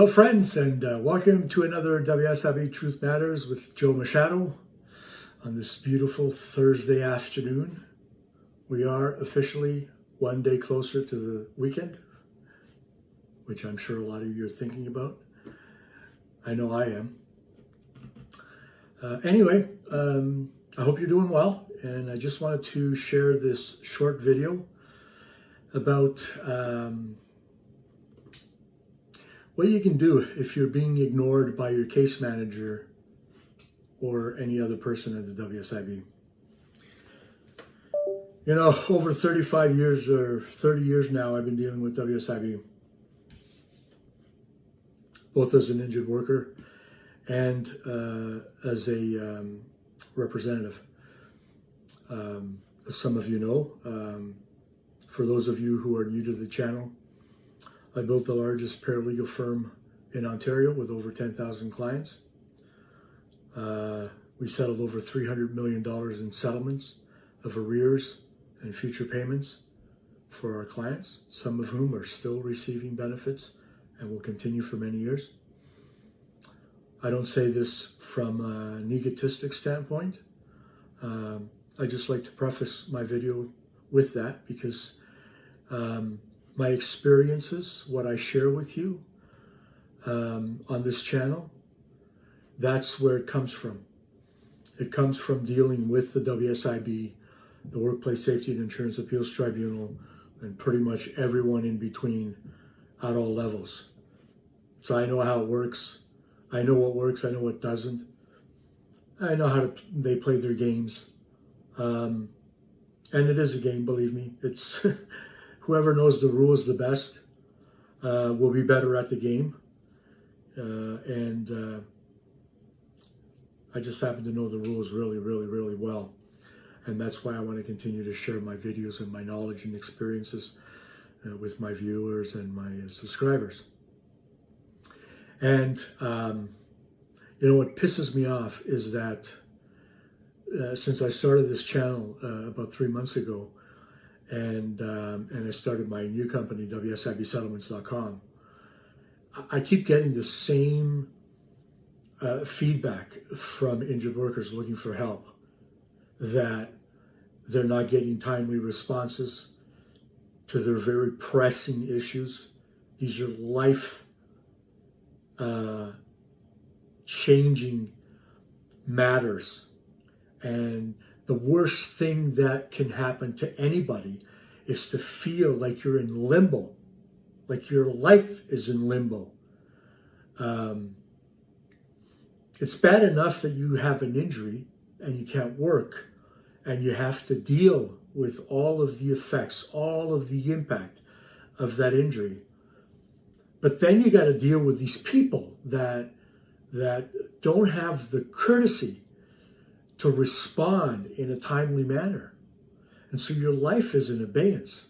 Hello friends, and welcome to another WSIB Truth Matters with Joe Machado on this beautiful Thursday afternoon. We are officially one day closer to the weekend, which I'm sure a lot of you are thinking about. I know I am. Anyway, I hope you're doing well, and I just wanted to share this short video about what you can do if you're being ignored by your case manager or any other person at the WSIB. You know, over 35 years or 30 years now, I've been dealing with WSIB, both as an injured worker and as a representative. As some of you know, for those of you who are new to the channel, I built the largest paralegal firm in Ontario with over 10,000 clients. We settled over $300 million in settlements of arrears and future payments for our clients, some of whom are still receiving benefits and will continue for many years. I don't say this from an egotistic standpoint. I just like to preface my video with that because my experiences, what I share with you on this channel, that's where it comes from. It comes from dealing with the WSIB, the Workplace Safety and Insurance Appeals Tribunal, and pretty much everyone in between at all levels. So I know how it works. I know what works. I know what doesn't. I know how they play their games. And it is a game, believe me. It's whoever knows the rules the best will be better at the game. And I just happen to know the rules really, really, really well. And that's why I want to continue to share my videos and my knowledge and experiences with my viewers and my subscribers. And, you know, what pisses me off is that since I started this channel about 3 months ago, and I started my new company, WSIBsettlements.com, I keep getting the same feedback from injured workers looking for help, that they're not getting timely responses to their very pressing issues. These are life changing matters. And the worst thing that can happen to anybody is to feel like you're in limbo, like your life is in limbo. It's bad enough that you have an injury and you can't work, and you have to deal with all of the effects, all of the impact of that injury. But then you got to deal with these people that don't have the courtesy to respond in a timely manner. And so your life is in abeyance.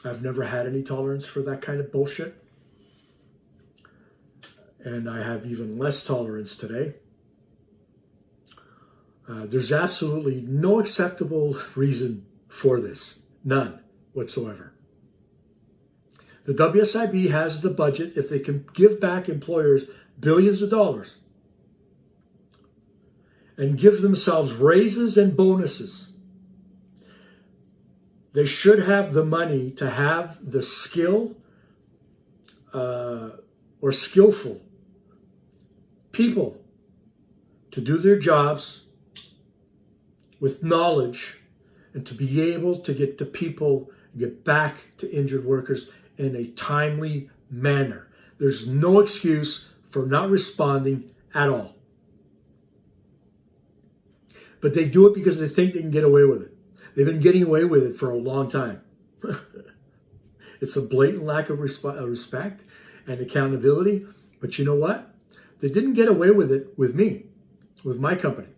I've never had any tolerance for that kind of bullshit. And I have even less tolerance today. There's absolutely no acceptable reason for this. None whatsoever. The WSIB has the budget. If they can give back employers billions of dollars and give themselves raises and bonuses, they should have the money to have the skill or skillful people to do their jobs with knowledge and to be able to get to people, get back to injured workers in a timely manner. There's no excuse for not responding at all. But they do it because they think they can get away with it. They've been getting away with it for a long time. It's a blatant lack of respect and accountability. But you know what? They didn't get away with it with me, with my company.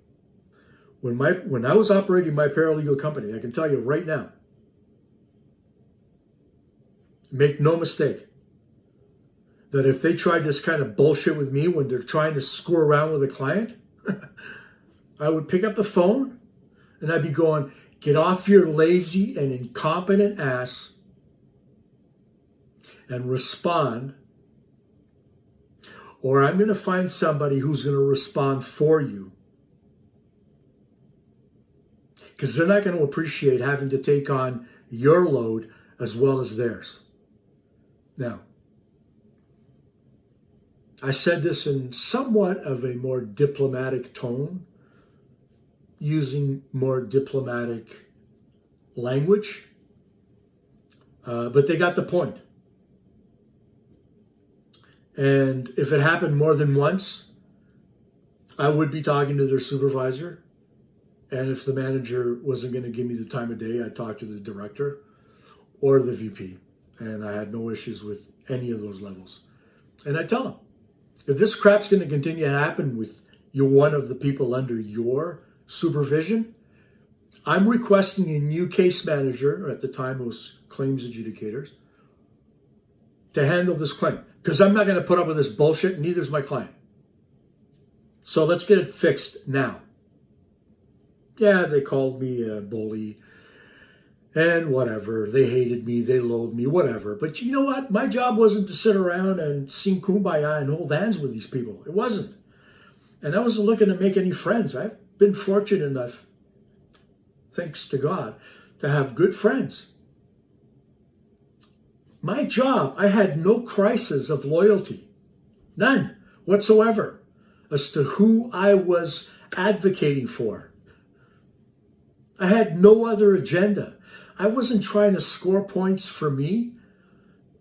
When I was operating my paralegal company, I can tell you right now, make no mistake, that if they tried this kind of bullshit with me when they're trying to screw around with a client, I would pick up the phone and I'd be going, Get off your lazy and incompetent ass and respond, or I'm going to find somebody who's going to respond for you, because they're not going to appreciate having to take on your load as well as theirs. Now, I said this in somewhat of a more diplomatic tone, using more diplomatic language, but they got the point. And if it happened more than once, I would be talking to their supervisor. And if the manager wasn't going to give me the time of day, I'd talk to the director or the VP. And I had no issues with any of those levels. And I tell them, if this crap's going to continue to happen with you, one of the people under your supervision, I'm requesting a new case manager, or at the time it was claims adjudicators, to handle this claim. Because I'm not going to put up with this bullshit, and neither is my client. So let's get it fixed now. Yeah, they called me a bully and whatever. They hated me, they loathed me, whatever. But you know what? My job wasn't to sit around and sing kumbaya and hold hands with these people. It wasn't. And I wasn't looking to make any friends. I've been fortunate enough, thanks to God, to have good friends. My job, I had no crisis of loyalty. None whatsoever as to who I was advocating for. I had no other agenda. I wasn't trying to score points for me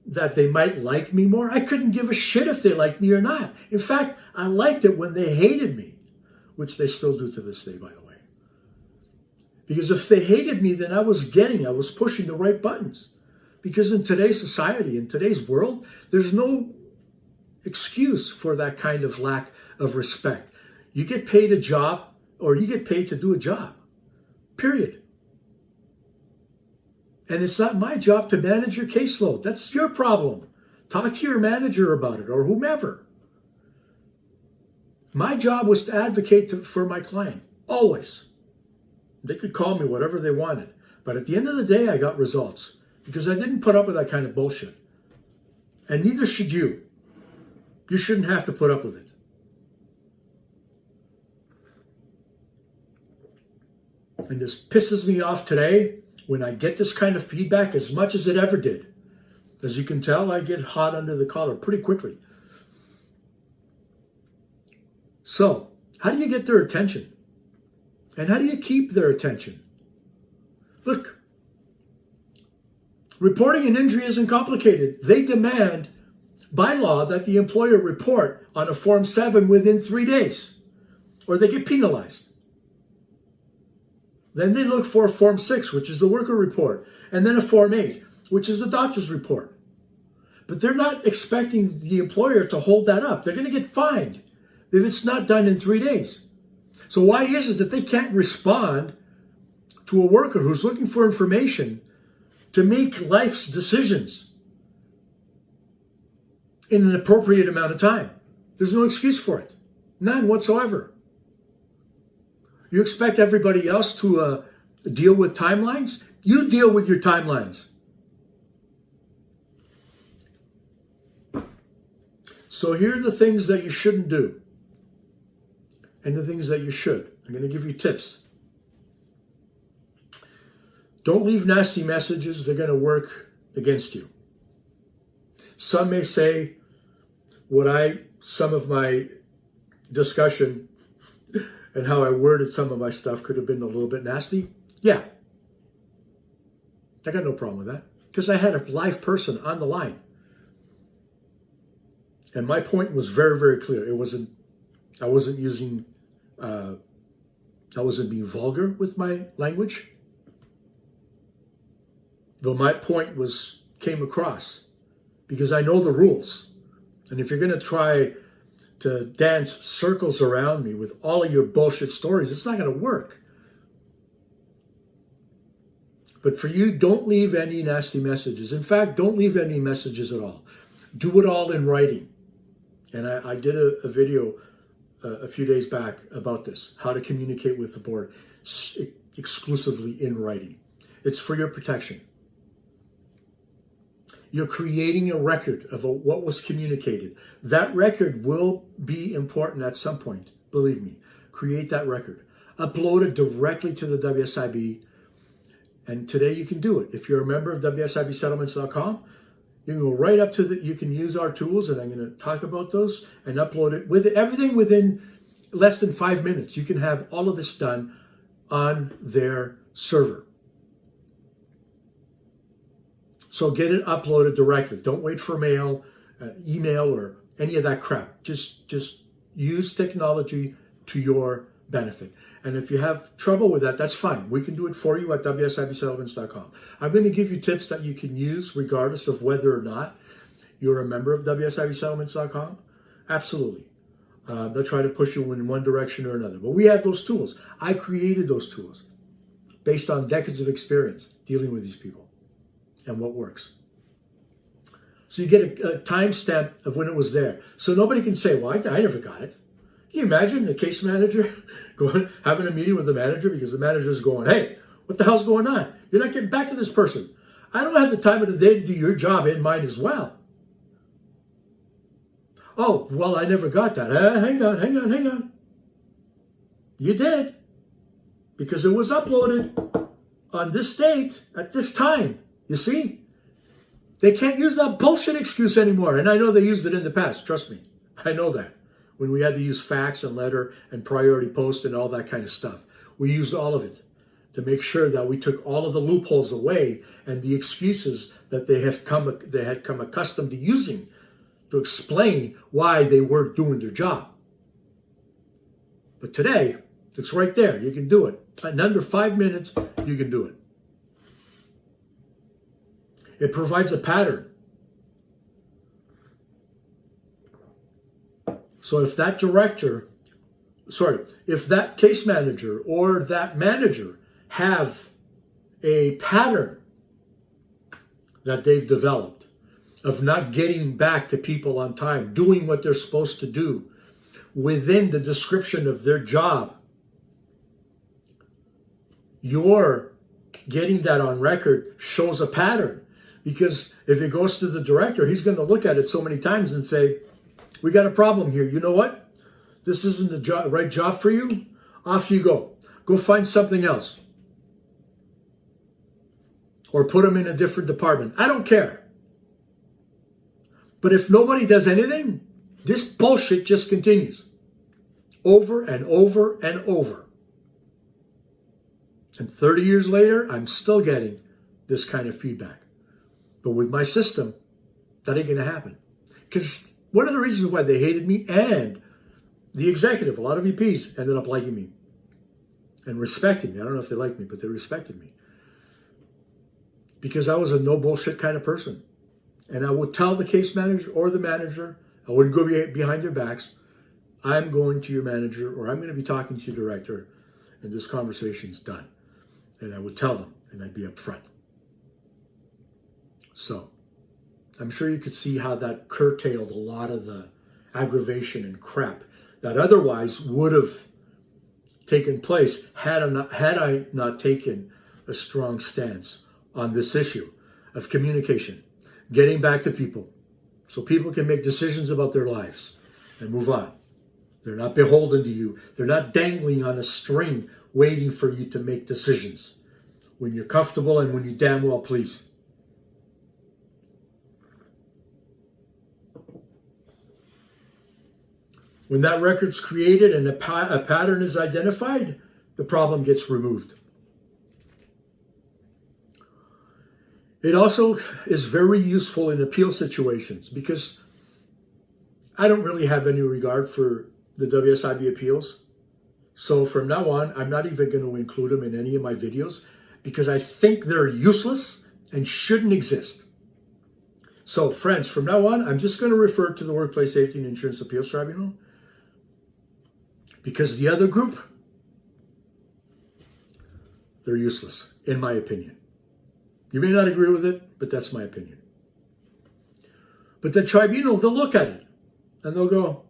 that they might like me more. I couldn't give a shit if they liked me or not. In fact, I liked it when they hated me, which they still do to this day, by the way. Because if they hated me, then I was pushing the right buttons. Because in today's society, in today's world, there's no excuse for that kind of lack of respect. You get paid a job, or you get paid to do a job. Period. And it's not my job to manage your caseload. That's your problem. Talk to your manager about it, or whomever. My job was to advocate for my client, always. They could call me whatever they wanted. But at the end of the day, I got results. Because I didn't put up with that kind of bullshit. And neither should you. You shouldn't have to put up with it. And this pisses me off today when I get this kind of feedback as much as it ever did. As you can tell, I get hot under the collar pretty quickly. So, how do you get their attention? And how do you keep their attention? Look, reporting an injury isn't complicated. They demand by law that the employer report on a Form 7 within 3 days, or they get penalized. Then they look for a Form 6, which is the worker report, and then a Form 8, which is the doctor's report. But they're not expecting the employer to hold that up. They're going to get fined if it's not done in 3 days. So why is it that they can't respond to a worker who's looking for information to make life's decisions in an appropriate amount of time? There's no excuse for it. None whatsoever. You expect everybody else to deal with timelines? You deal with your timelines. So here are the things that you shouldn't do and the things that you should. I'm going to give you tips. Don't leave nasty messages. They're going to work against you. Some may say some of my discussion and how I worded some of my stuff could have been a little bit nasty. Yeah. I got no problem with that because I had a live person on the line. And my point was very, very clear. I wasn't being vulgar with my language. But my point came across because I know the rules. And if you're going to try to dance circles around me with all of your bullshit stories, it's not going to work. But for you, don't leave any nasty messages. In fact, don't leave any messages at all. Do it all in writing. And I did a video a few days back about this, how to communicate with the board. exclusively in writing. It's for your protection. You're creating a record of what was communicated. That record will be important at some point. Believe me. Create that record. Upload it directly to the WSIB. And today you can do it. If you're a member of WSIBsettlements.com, you can go right up to you can use our tools, and I'm going to talk about those, and upload it with everything within less than 5 minutes. You can have all of this done on their server. So get it uploaded directly. Don't wait for mail, email, or any of that crap. Just use technology to your benefit. And if you have trouble with that, that's fine. We can do it for you at WSIBsettlements.com. I'm going to give you tips that you can use regardless of whether or not you're a member of WSIBsettlements.com. Absolutely. They'll try to push you in one direction or another. But we have those tools. I created those tools based on decades of experience dealing with these people and what works. So you get a timestamp of when it was there. So nobody can say, well, I never got it. Can you imagine the case manager having a meeting with the manager because the manager's going, hey, what the hell's going on? You're not getting back to this person. I don't have the time of the day to do your job and mine as well. Oh, well, I never got that. Hang on. You did. Because it was uploaded on this date at this time. You see? They can't use that bullshit excuse anymore. And I know they used it in the past. Trust me. I know that. When we had to use fax and letter and priority post and all that kind of stuff. We used all of it to make sure that we took all of the loopholes away and the excuses that they had come accustomed to using to explain why they weren't doing their job. But today, it's right there. You can do it. In under 5 minutes, you can do it. It provides a pattern. So if that if that case manager or that manager have a pattern that they've developed of not getting back to people on time, doing what they're supposed to do within the description of their job, your getting that on record shows a pattern. Because if it goes to the director, he's going to look at it so many times and say, we got a problem here. You know what? This isn't the right job for you. Off you go. Go find something else. Or put them in a different department. I don't care. But if nobody does anything, this bullshit just continues. Over and over and over. And 30 years later, I'm still getting this kind of feedback. But with my system, that ain't going to happen. Because one of the reasons why they hated me and the executive, a lot of VPs ended up liking me and respecting me. I don't know if they liked me, but they respected me. Because I was a no bullshit kind of person. And I would tell the case manager or the manager, I wouldn't go behind their backs, I'm going to your manager or I'm going to be talking to your director and this conversation's done. And I would tell them and I'd be upfront. So I'm sure you could see how that curtailed a lot of the aggravation and crap that otherwise would have taken place had I not taken a strong stance on this issue of communication, getting back to people so people can make decisions about their lives and move on. They're not beholden to you. They're not dangling on a string waiting for you to make decisions when you're comfortable and when you damn well please. When that record's created and a pattern is identified, the problem gets removed. It also is very useful in appeal situations because I don't really have any regard for the WSIB appeals. So from now on, I'm not even going to include them in any of my videos because I think they're useless and shouldn't exist. So friends, from now on, I'm just going to refer to the Workplace Safety and Insurance Appeals Tribunal because the other group, they're useless, in my opinion. You may not agree with it, but that's my opinion. But the tribunal, they'll look at it and they'll go,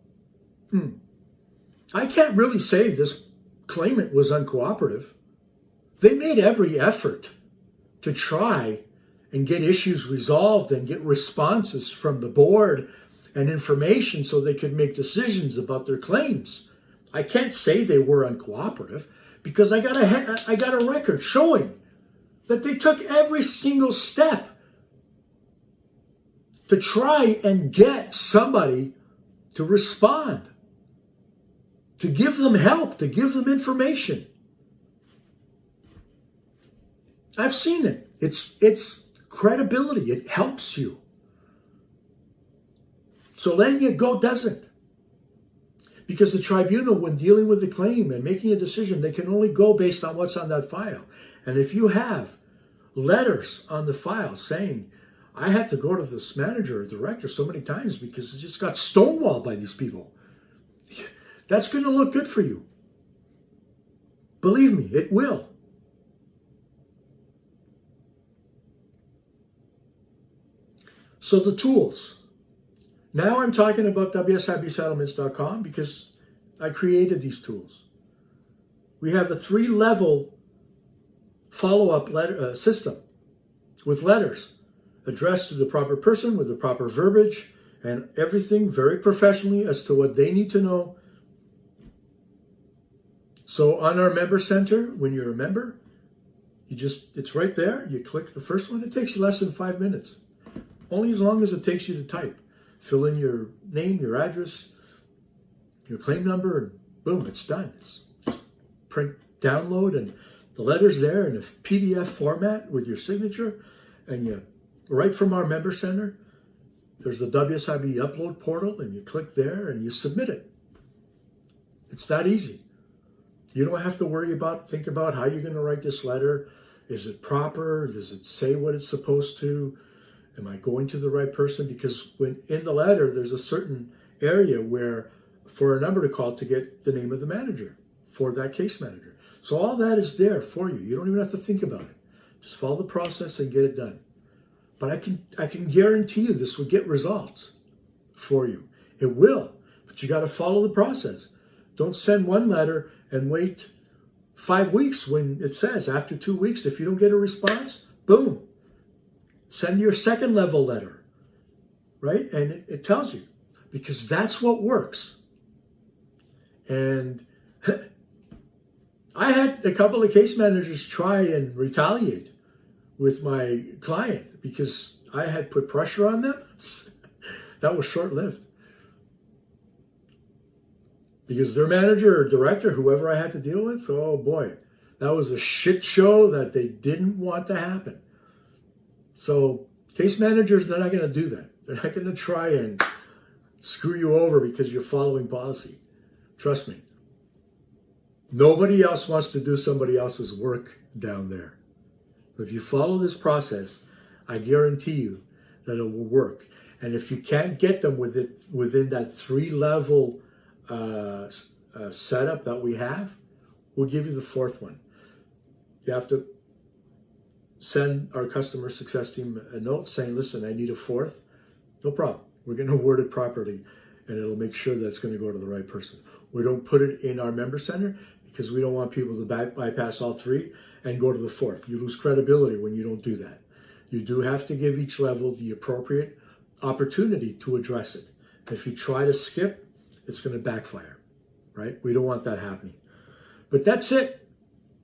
I can't really say this claimant was uncooperative. They made every effort to try and get issues resolved and get responses from the board and information so they could make decisions about their claims. I can't say they were uncooperative because I got a record showing that they took every single step to try and get somebody to respond, to give them help, to give them information. I've seen it. It's credibility. It helps you. So letting it go doesn't. Because the tribunal, when dealing with the claim and making a decision, they can only go based on what's on that file. And if you have letters on the file saying, I had to go to this manager or director so many times because it just got stonewalled by these people, that's going to look good for you. Believe me, it will. So the tools. Now I'm talking about WSIBsettlements.com because I created these tools. We have a 3-level follow-up system with letters addressed to the proper person with the proper verbiage and everything very professionally as to what they need to know. So on our member center, when you're a member, it's right there. You click the first one. It takes you less than 5 minutes. Only as long as it takes you to type. Fill in your name, your address, your claim number, and boom, it's done. It's just print, download, and the letter's there in a PDF format with your signature. And you, right from our member center, there's the WSIB upload portal, and you click there and you submit it. It's that easy. You don't have to think about how you're going to write this letter. Is it proper? Does it say what it's supposed to? Am I going to the right person? Because when in the letter, there's a certain area where for a number to call to get the name of the manager for that case manager. So all that is there for you. You don't even have to think about it. Just follow the process and get it done. But I can guarantee you this will get results for you. It will, but you got to follow the process. Don't send one letter and wait 5 weeks when it says after 2 weeks, if you don't get a response, boom. Send your second level letter, right? And it tells you, because that's what works. And I had a couple of case managers try and retaliate with my client because I had put pressure on them. That was short-lived. Because their manager or director, whoever I had to deal with, oh boy, that was a shit show that they didn't want to happen. So case managers, they're not going to do that. They're not going to try and screw you over because you're following policy. Trust me. Nobody else wants to do somebody else's work down there. If you follow this process, I guarantee you that it will work. And if you can't get them within that 3-level setup that we have, we'll give you the 4th one. You have to send our customer success team a note saying, listen, I need a 4th. No problem. We're going to word it properly, and it'll make sure that it's going to go to the right person. We don't put it in our member center because we don't want people to bypass all 3 and go to the 4th. You lose credibility when you don't do that. You do have to give each level the appropriate opportunity to address it. If you try to skip, it's going to backfire, right? We don't want that happening. But that's it.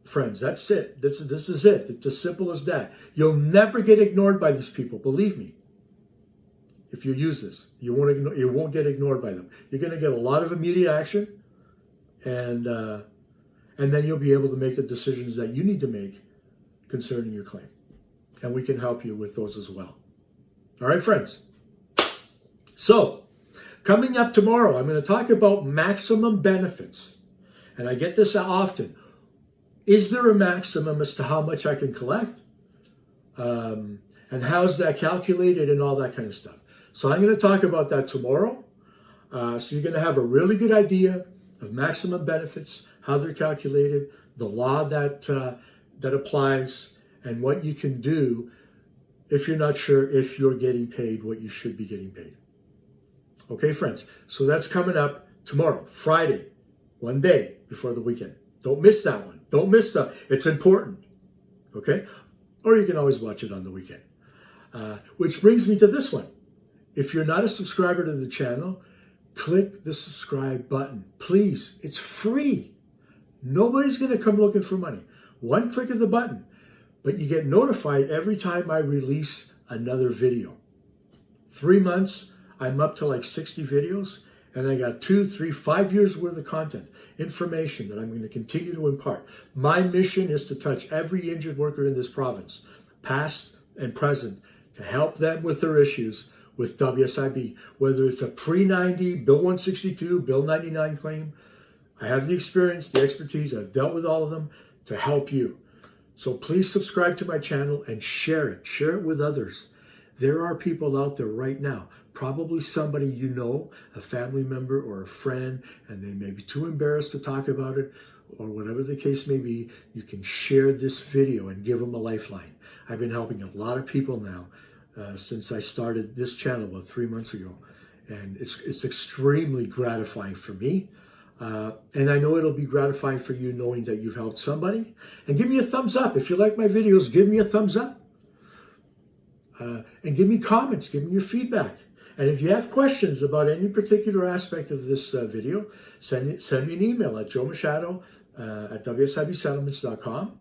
Friends, that's it. This is it. It's as simple as that. You'll never get ignored by these people. Believe me. If you use this, you won't get ignored by them. You're going to get a lot of immediate action, and then you'll be able to make the decisions that you need to make concerning your claim. And we can help you with those as well. All right, friends. So, coming up tomorrow, I'm going to talk about maximum benefits. And I get this often. Is there a maximum as to how much I can collect? And how's that calculated and all that kind of stuff. So I'm going to talk about that tomorrow. So you're going to have a really good idea of maximum benefits, how they're calculated, the law that applies, and what you can do if you're not sure if you're getting paid what you should be getting paid. Okay, friends. So that's coming up tomorrow, Friday, one day before the weekend. Don't miss that one. Don't miss that. It's important. okay? Or you can always watch it on the weekend. Which brings me to this one. If you're not a subscriber to the channel, click the subscribe button. Please, it's free. Nobody's going to come looking for money. One click of the button, but you get notified every time I release another video. 3 months, I'm up to like 60 videos, and I got 2, 3, 5 years worth of content, information that I'm going to continue to impart. My mission is to touch every injured worker in this province, past and present, to help them with their issues with WSIB, whether it's a pre-90, Bill 162, Bill 99 claim. I have the experience, the expertise, I've dealt with all of them to help you. So please subscribe to my channel and share it with others. There are people out there right now, probably somebody you know, a family member or a friend, and they may be too embarrassed to talk about it, or whatever the case may be. You can share this video and give them a lifeline. I've been helping a lot of people now since I started this channel about 3 months ago, and it's extremely gratifying for me. And I know it'll be gratifying for you knowing that you've helped somebody. And give me a thumbs up. If you like my videos, give me a thumbs up. And give me comments, give me your feedback. And if you have questions about any particular aspect of this video, send me an email at joemachado@WSIBsettlements.com.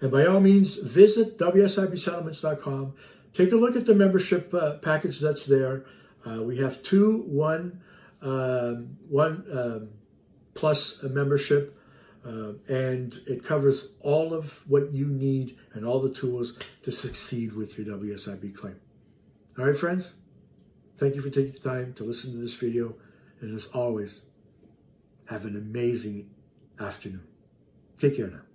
And by all means, visit WSIBsettlements.com. Take a look at the membership package that's there. We have two, one plus a membership, and it covers all of what you need and all the tools to succeed with your WSIB claim. All right, friends? Thank you for taking the time to listen to this video. And as always, have an amazing afternoon. Take care now.